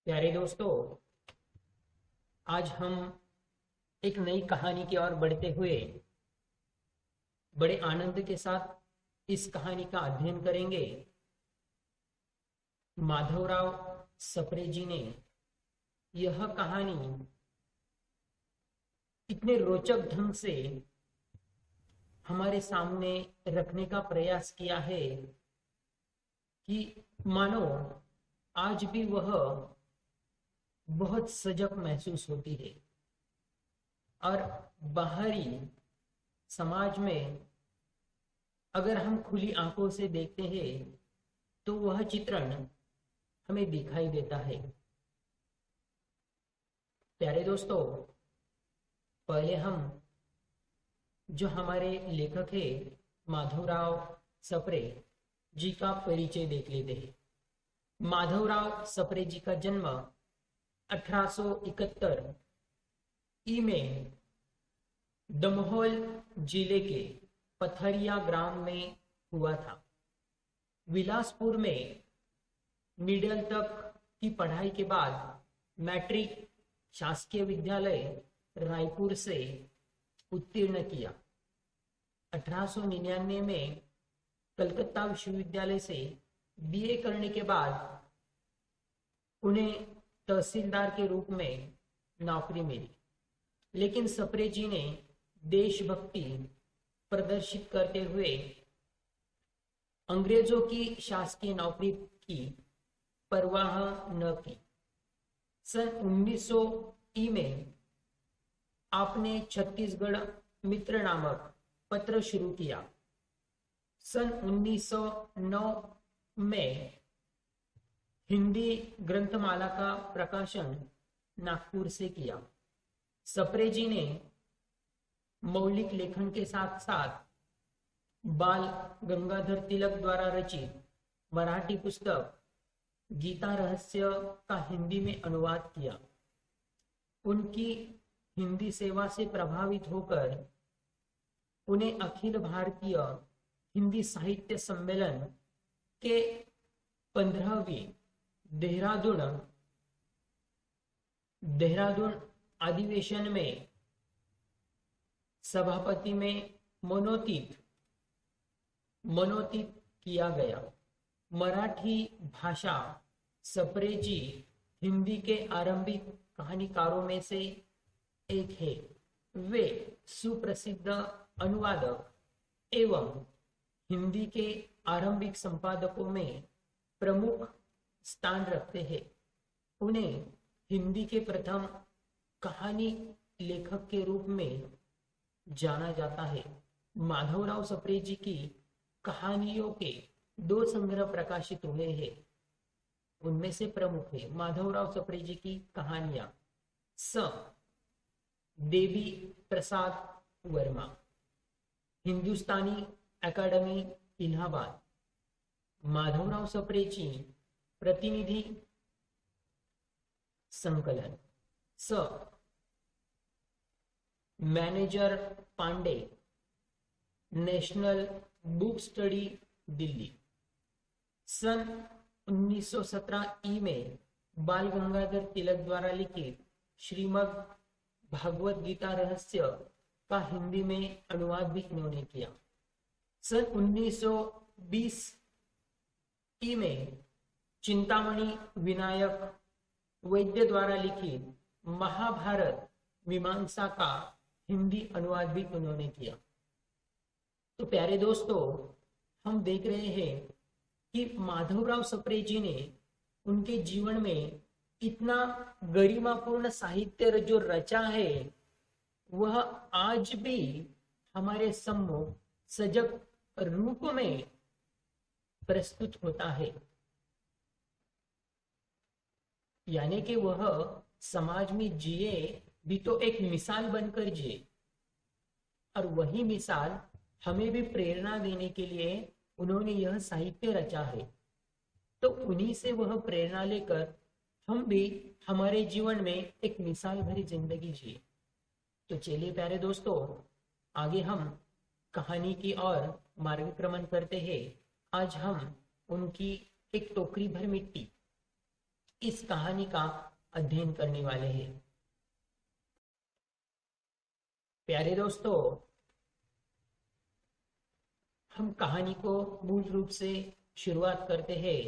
प्यारे दोस्तों, आज हम एक नई कहानी की ओर बढ़ते हुए बड़े आनंद के साथ इस कहानी का अध्ययन करेंगे। माधवराव सप्रे जी ने यह कहानी इतने रोचक ढंग से हमारे सामने रखने का प्रयास किया है कि मानो आज भी वह बहुत सजग महसूस होती है। और बाहरी समाज में अगर हम खुली आंखों से देखते हैं तो वह चित्रण हमें दिखाई देता है। प्यारे दोस्तों, पहले हम जो हमारे लेखक है माधवराव सप्रे जी का परिचय देख लेते हैं। माधवराव सप्रे जी का जन्म 1871 ई में दमोह जिले के पथरिया ग्राम में हुआ था। बिलासपुर में मिडिल तक की पढ़ाई के बाद मैट्रिक शासकीय विद्यालय रायपुर से उत्तीर्ण किया। 1899 में कलकत्ता विश्वविद्यालय से बीए करने के बाद उन्हें तहसीलदार के रूप में नौकरी मिली। लेकिन सप्रे जी ने देशभक्ति प्रदर्शित करते हुए अंग्रेजों की शासकीय नौकरी की परवाह न की। सन 1900 ई में आपने छत्तीसगढ़ मित्र नामक पत्र शुरू किया। सन 1909 में हिंदी ग्रंथमाला का प्रकाशन नागपुर से किया। सप्रे जी ने मौलिक लेखन के साथ साथ बाल गंगाधर तिलक द्वारा रचित मराठी पुस्तक गीता रहस्य का हिंदी में अनुवाद किया। उनकी हिंदी सेवा से प्रभावित होकर उन्हें अखिल भारतीय हिंदी साहित्य सम्मेलन के 15वीं देहरादून अधिवेशन में सभापति में मनोनीत किया गया। मराठी भाषा सप्रे जी हिंदी के आरंभिक कहानीकारों में से एक है। वे सुप्रसिद्ध अनुवादक एवं हिंदी के आरंभिक संपादकों में प्रमुख स्थान रखते हैं। उन्हें हिंदी के प्रथम कहानी लेखक के रूप में जाना जाता है। माधवराव सप्रे जी की कहानियों के 2 संग्रह प्रकाशित हुए हैं। उनमें से प्रमुख है माधवराव सप्रे जी की कहानियां स देवी प्रसाद वर्मा, हिंदुस्तानी अकादमी इलाहाबाद। माधवराव सप्रे जी प्रतिनिधि संकलन स manager Pandey, national book study Delhi. सन 1917 ई में बाल गंगाधर तिलक द्वारा लिखित श्रीमद् भागवत गीता रहस्य का हिंदी में अनुवाद भी इन्होंने किया। सन 1920 ई में चिंतामणि विनायक वैद्य द्वारा लिखित महाभारत मीमांसा का हिंदी अनुवाद भी उन्होंने किया। तो प्यारे दोस्तों, हम देख रहे हैं कि माधवराव सप्रे जी ने उनके जीवन में इतना गरिमापूर्ण साहित्य जो रचा है वह आज भी हमारे सम्मुख सजग रूप में प्रस्तुत होता है। यानी कि वह समाज में जिए भी तो एक मिसाल बनकर जिए, और वही मिसाल हमें भी प्रेरणा देने के लिए उन्होंने यह साहित्य रचा है। तो उन्हीं से वह प्रेरणा लेकर हम भी हमारे जीवन में एक मिसाल भरी जिंदगी जिए। तो चलिए प्यारे दोस्तों, आगे हम कहानी की ओर मार्गक्रमण करते हैं। आज हम उनकी एक टोकरी भर मिट्टी इस कहानी का अध्ययन करने वाले हैं। प्यारे दोस्तों, हम कहानी को मूल रूप से शुरुआत करते हैं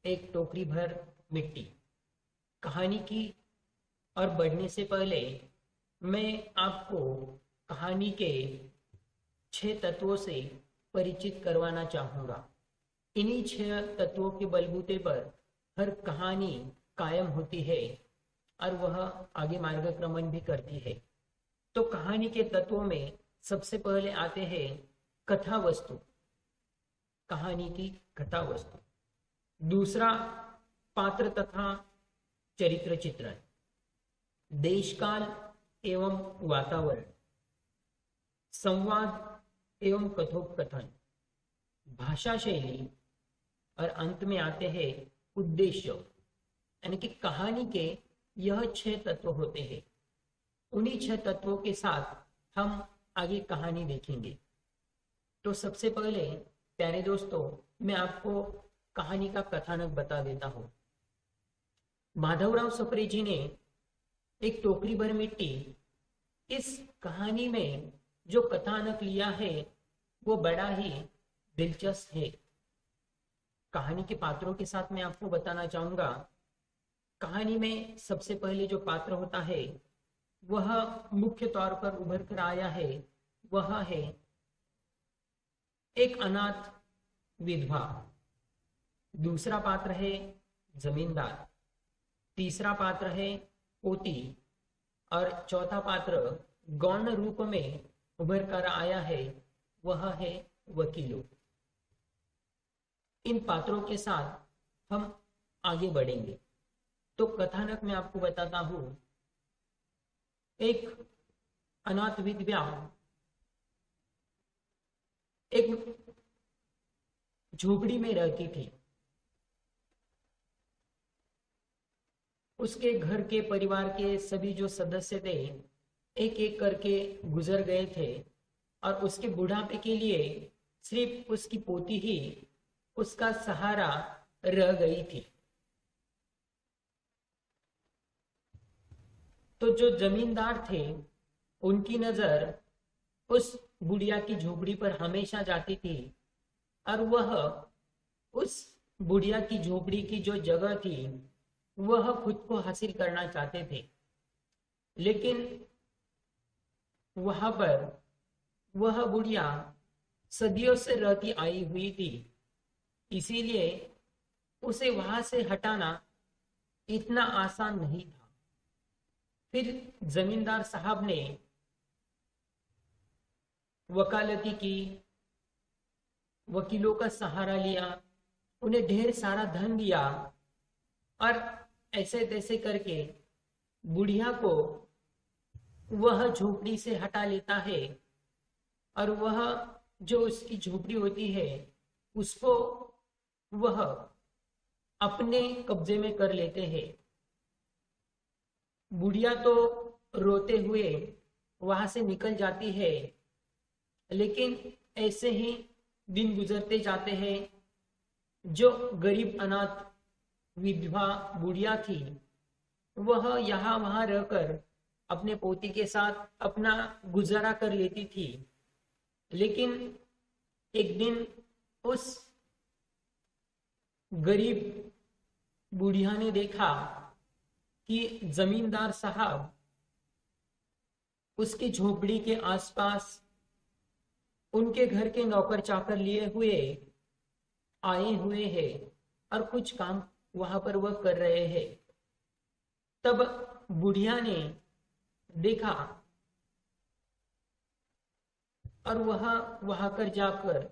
एक टोकरी भर मिट्टी। कहानी की और बढ़ने से पहले मैं आपको कहानी के 6 तत्वों से परिचित करवाना चाहूँगा। इन्हीं 6 तत्वों के बलबूते पर हर कहानी कायम होती है और वह आगे मार्गक्रमण भी करती है। तो कहानी के तत्वों में सबसे पहले आते हैं कथा वस्तु, कहानी की कथा वस्तु। दूसरा, पात्र तथा चरित्र चित्रण, देशकाल एवं वातावरण, संवाद एवं कथोपकथन, भाषा शैली, और अंत में आते हैं उद्देश्य। यानी कि कहानी के यह 6 तत्व होते हैं। उन्हीं 6 तत्वों के साथ हम आगे कहानी देखेंगे। तो सबसे पहले प्यारे दोस्तों, मैं आपको कहानी का कथानक बता देता हूँ। माधवराव सप्रे जी ने एक टोकरी भर मिट्टी, इस कहानी में जो कथानक लिया है वो बड़ा ही दिलचस्प है। कहानी के पात्रों के साथ मैं आपको बताना चाहूंगा। कहानी में सबसे पहले जो पात्र होता है वह मुख्य तौर पर उभर कर आया है, वह है एक अनाथ विधवा। दूसरा पात्र है जमींदार, तीसरा पात्र है पोती, और चौथा पात्र गौण रूप में उभर कर आया है, वह है वकीलो। इन पात्रों के साथ हम आगे बढ़ेंगे। तो कथानक में आपको बताता हूं। एक अनाथ विधवा एक झोपड़ी में रहती थी। उसके घर के परिवार के सभी जो सदस्य थे एक एक करके गुजर गए थे और उसके बुढ़ापे के लिए सिर्फ उसकी पोती ही उसका सहारा रह गई थी। तो जो जमींदार थे उनकी नजर उस बुढ़िया की झोपड़ी पर हमेशा जाती थी और वह उस बुढ़िया की झोपड़ी की जो जगह थी वह खुद को हासिल करना चाहते थे, लेकिन वहां पर वह बुढ़िया सदियों से रहती आई हुई थी, इसीलिए उसे वहां से हटाना इतना आसान नहीं था। फिर जमींदार साहब ने वकालती की, वकीलों का सहारा लिया, उन्हें ढेर सारा धन दिया और ऐसे तैसे करके बुढ़िया को वह झोपड़ी से हटा लेता है और वह जो उसकी झोपड़ी होती है उसको वह अपने कब्जे में कर लेते हैं। बुढ़िया तो रोते हुए वहां से निकल जाती है, लेकिन ऐसे ही दिन गुजरते जाते हैं। जो गरीब अनाथ विधवा बुढ़िया थी वह यहाँ वहां रहकर अपने पोती के साथ अपना गुजारा कर लेती थी, लेकिन एक दिन उस गरीब बुढ़िया ने देखा कि जमींदार साहब उसकी झोपड़ी के आसपास उनके घर के नौकर चाकर लिए हुए आए हुए हैं और कुछ काम वहां पर वह कर रहे हैं। तब बुढ़िया ने देखा और वह वहां कर जाकर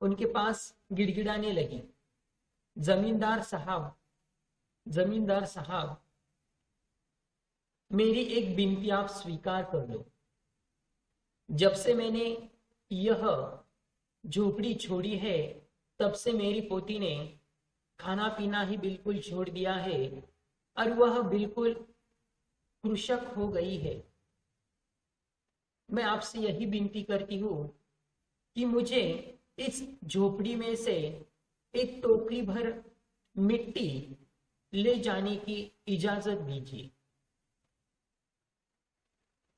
उनके पास गिड़गिड़ाने लगी, जमींदार साहब, जमींदार साहब, मेरी एक विनती आप स्वीकार कर लो। जब से मैंने यह झोपड़ी छोड़ी है तब से मेरी पोती ने खाना पीना ही बिल्कुल छोड़ दिया है और वह बिल्कुल कृशक हो गई है। मैं आपसे यही विनती करती हूँ कि मुझे इस झोपड़ी में से एक टोकरी भर मिट्टी ले जाने की इजाजत दीजिए।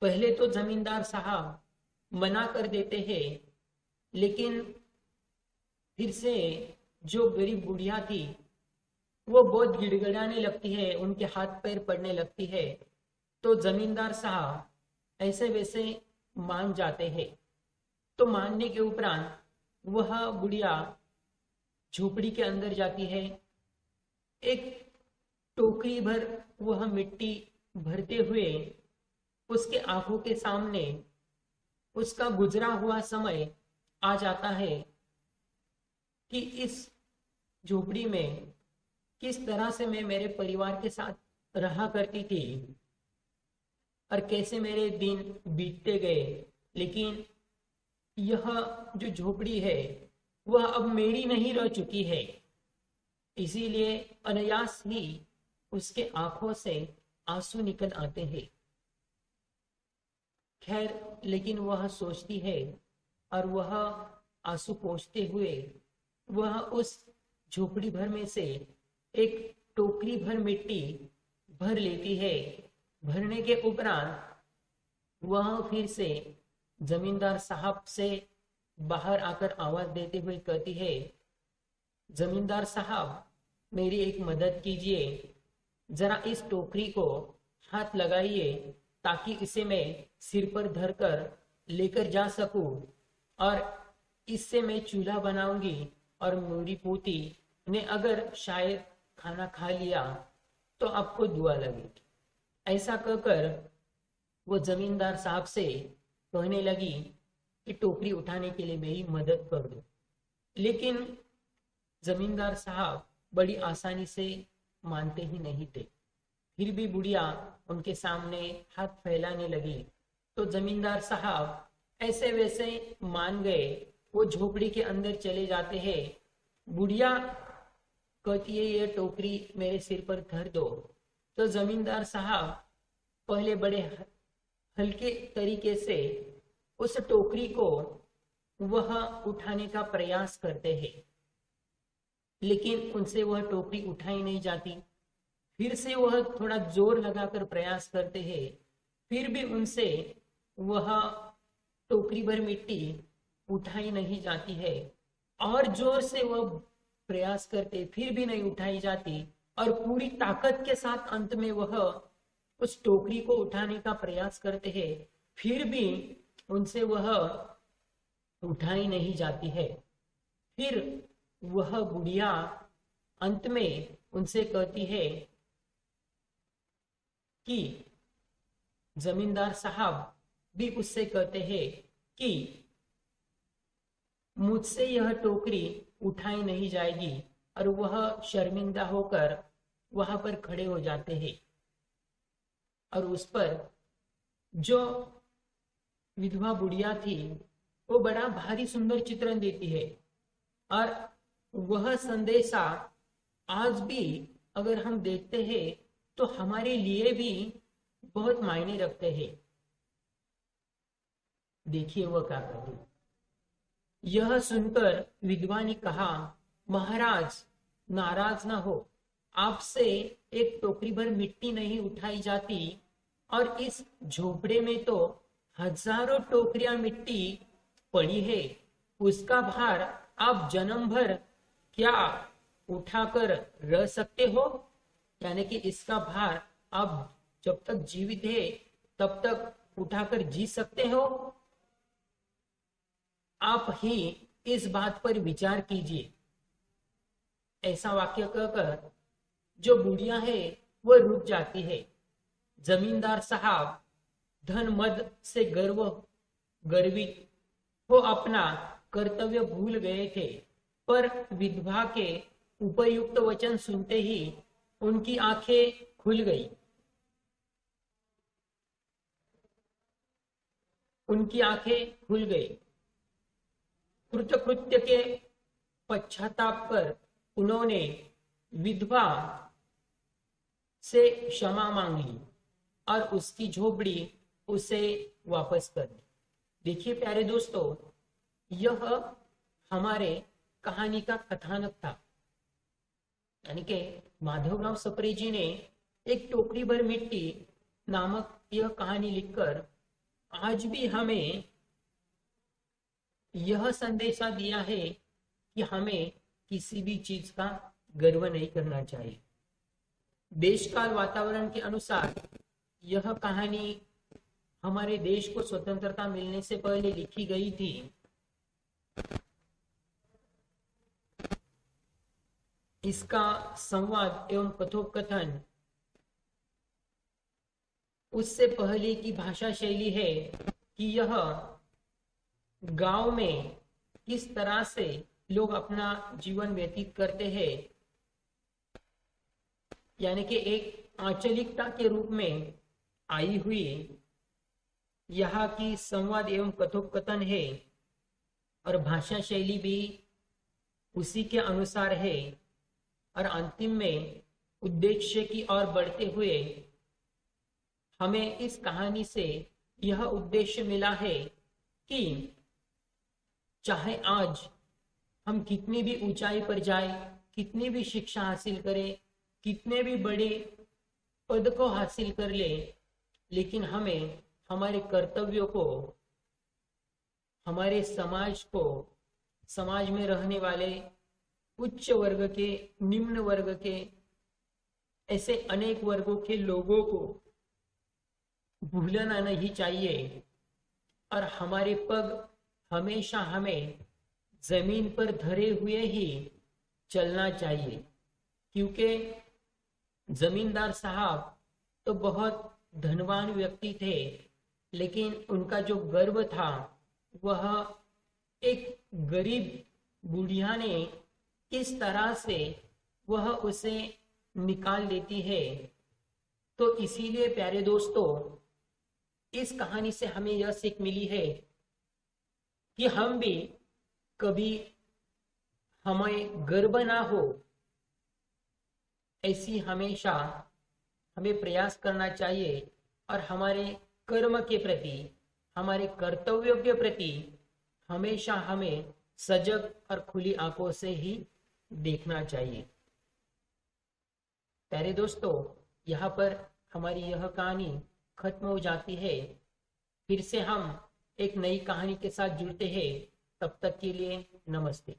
पहले तो जमींदार साहब मना कर देते हैं, लेकिन फिर से जो गरीब बुढ़िया थी वो बहुत गिड़गिड़ाने लगती है, उनके हाथ पैर पड़ने लगती है। तो जमींदार साहब ऐसे वैसे मान जाते हैं। तो मानने के उपरांत वह बुढ़िया झोपड़ी के अंदर जाती है। एक टोकरी भर वह मिट्टी भरते हुए उसके आंखों के सामने उसका गुजरा हुआ समय आ जाता है कि इस झोपड़ी में किस तरह से मैं मेरे परिवार के साथ रहा करती थी और कैसे मेरे दिन बीतते गए। लेकिन यह जो झोपड़ी है वह अब मेरी नहीं रह चुकी है, इसीलिए अनायास ही उसके आंखों से आंसू निकल आते हैं। खैर, लेकिन वह सोचती है और वह आंसू पोंछते हुए वह उस झोपड़ी भर में से एक टोकरी भर मिट्टी भर लेती है। भरने के उपरांत वह फिर से जमींदार साहब से बाहर आकर आवाज देते हुए कहती है, जमींदार साहब, मेरी एक मदद कीजिए, जरा इस टोकरी को हाथ लगाइए ताकि इसे मैं सिर पर धरकर लेकर जा सकूं और इससे मैं चूल्हा बनाऊंगी और मेरी पोती ने अगर शायद खाना खा लिया तो आपको दुआ लगेगी। ऐसा कहकर वो जमींदार साहब से कहने लगी कि टोकरी उठाने के लिए मेरी मदद कर दो। लेकिन जमींदार साहब बड़ी आसानी से मानते ही नहीं थे। फिर भी बुढ़िया उनके सामने हाथ फैलाने लगी तो जमींदार साहब ऐसे वैसे मान गए। वो झोपड़ी के अंदर चले जाते हैं। बुढ़िया कहती है, ये टोकरी मेरे सिर पर धर दो। तो जमींदार साहब पहले बड़े हल्के तरीके से उस टोकरी को वह उठाने का प्रयास करते हैं, लेकिन उनसे वह टोकरी उठाई नहीं जाती। फिर से वह थोड़ा जोर लगाकर प्रयास करते हैं, फिर भी उनसे वह टोकरी भर मिट्टी उठाई नहीं जाती है। और जोर से वह प्रयास करते, फिर भी नहीं उठाई जाती। और पूरी ताकत के साथ अंत में वह उस टोकरी को उठाने का प्रयास करते हैं, फिर भी उनसे वह उठाई नहीं जाती है। फिर वह बुढ़िया अंत में उनसे कहती है कि जमींदार साहब भी उससे कहते हैं कि मुझसे यह टोकरी उठाई नहीं जाएगी। और वह शर्मिंदा होकर वहां पर खड़े हो जाते हैं और उस पर जो विधवा बुढ़िया थी वो बड़ा भारी सुंदर चित्रण देती है। और वह संदेशा आज भी अगर हम देखते हैं तो हमारे लिए भी बहुत मायने रखते हैं। देखिए वह क्या कहती। यह सुनकर विधवा ने कहा, महाराज नाराज ना हो, आपसे एक टोकरी भर मिट्टी नहीं उठाई जाती और इस झोपड़े में तो हजारों टोकरियां मिट्टी पड़ी है। उसका भार आप जन्म भर क्या उठाकर रह सकते हो? यानी कि इसका भार आप जब तक जीवित है तब तक उठाकर जी सकते हो? आप ही इस बात पर विचार कीजिए। ऐसा वाक्य कहकर जो बुढ़िया है वह रुक जाती है। जमींदार साहब धन मद से गर्वित हो अपना कर्तव्य भूल गए थे, पर विधवा के उपयुक्त वचन सुनते ही उनकी आंखें खुल गई। उनकी आंखें खुल गई। कृतकृत्य के पश्चाताप कर उन्होंने विधवा से क्षमा मांगी और उसकी झोपड़ी उसे वापस कर दी। देखिए प्यारे दोस्तों, यह हमारे कहानी का कथानक था। यानी कि माधवराव सप्रे जी ने एक टोकरी भर मिट्टी नामक यह कहानी लिखकर आज भी हमें यह संदेशा दिया है कि हमें किसी भी चीज का गर्व नहीं करना चाहिए। देश काल वातावरण के अनुसार यह कहानी हमारे देश को स्वतंत्रता मिलने से पहले लिखी गई थी। इसका संवाद एवं कथोपकथन उससे पहले की भाषा शैली है कि यह गांव में किस तरह से लोग अपना जीवन व्यतीत करते हैं, यानी कि एक आंचलिकता के रूप में आई हुई यहाँ की संवाद एवं कथोपकथन है और भाषा शैली भी उसी के अनुसार है। और अंतिम में उद्देश्य की ओर बढ़ते हुए हमें इस कहानी से यह उद्देश्य मिला है कि चाहे आज हम कितनी भी ऊंचाई पर जाए, कितनी भी शिक्षा हासिल करें, कितने भी बड़े पद को हासिल कर ले, लेकिन हमें हमारे कर्तव्यों को, हमारे समाज को, समाज में रहने वाले उच्च वर्ग के, निम्न वर्ग के, ऐसे अनेक वर्गों के लोगों को भूलना नहीं चाहिए और हमारे पग हमेशा हमें जमीन पर धरे हुए ही चलना चाहिए। क्योंकि जमींदार साहब तो बहुत धनवान व्यक्ति थे, लेकिन उनका जो गर्व था वह एक गरीब बुढ़िया ने किस तरह से वह उसे निकाल देती है। तो इसीलिए प्यारे दोस्तों, इस कहानी से हमें यह सीख मिली है कि हम भी कभी हमें गर्व ना हो, ऐसी हमेशा हमें प्रयास करना चाहिए और हमारे कर्म के प्रति, हमारे कर्तव्यों के प्रति हमेशा हमें सजग और खुली आंखों से ही देखना चाहिए। प्यारे दोस्तों, यहाँ पर हमारी यह कहानी खत्म हो जाती है। फिर से हम एक नई कहानी के साथ जुड़ते हैं। तब तक के लिए नमस्ते।